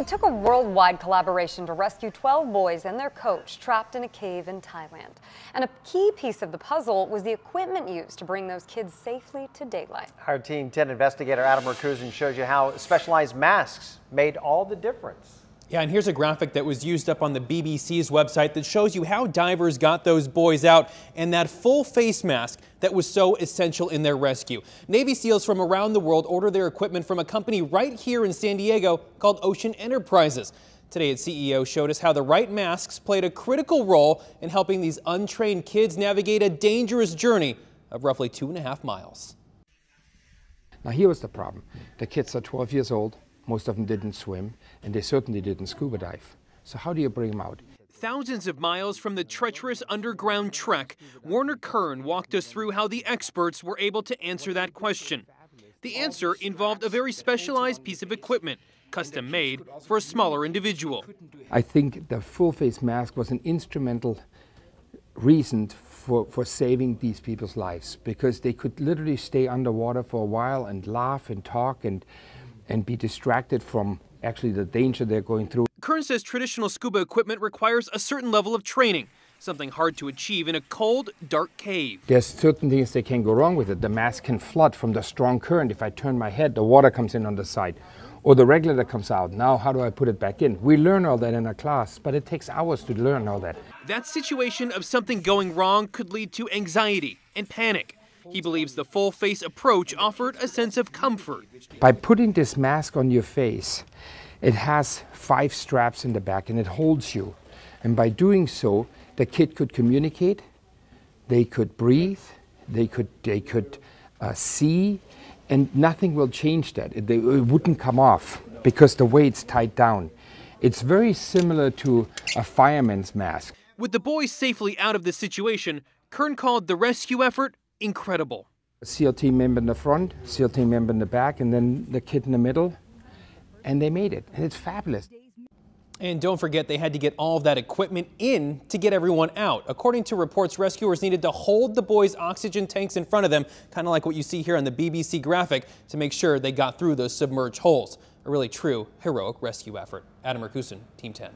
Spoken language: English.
It took a worldwide collaboration to rescue 12 boys and their coach trapped in a cave in Thailand. And a key piece of the puzzle was the equipment used to bring those kids safely to daylight. Our Team 10 investigator Adam Merkusen shows you how specialized masks made all the difference. Yeah, and here's a graphic that was used up on the BBC's website that shows you how divers got those boys out and that full face mask that was so essential in their rescue. Navy SEALs from around the world order their equipment from a company right here in San Diego called Ocean Enterprises. Today, its CEO showed us how the right masks played a critical role in helping these untrained kids navigate a dangerous journey of roughly 2.5 miles. Now here was the problem. The kids are 12 years old. Most of them didn't swim, and they certainly didn't scuba dive. So how do you bring them out? Thousands of miles from the treacherous underground trek, Warner Kern walked us through how the experts were able to answer that question. The answer involved a very specialized piece of equipment, custom made for a smaller individual. I think the full face mask was an instrumental reason for saving these people's lives, because they could literally stay underwater for a while and laugh and talk and be distracted from actually the danger they're going through. Kern says traditional scuba equipment requires a certain level of training, something hard to achieve in a cold, dark cave. There's certain things that can go wrong with it. The mask can flood from the strong current. If I turn my head, the water comes in on the side, or the regulator comes out. Now, how do I put it back in? We learn all that in a class, but it takes hours to learn all that. That situation of something going wrong could lead to anxiety and panic. He believes the full-face approach offered a sense of comfort. By putting this mask on your face, it has 5 straps in the back and it holds you. And by doing so, the kid could communicate, they could breathe, they could see, and nothing will change that. It wouldn't come off because the way it's tied down. It's very similar to a fireman's mask. With the boys safely out of the situation, Kern called the rescue effort incredible. A SEAL team member in the front, SEAL team member in the back, and then the kid in the middle, and they made it, and it's fabulous. And don't forget, they had to get all of that equipment in to get everyone out. According to reports, rescuers needed to hold the boys' oxygen tanks in front of them, kind of like what you see here on the BBC graphic, to make sure they got through those submerged holes. A really true, heroic rescue effort. Adam Merkusen, Team 10.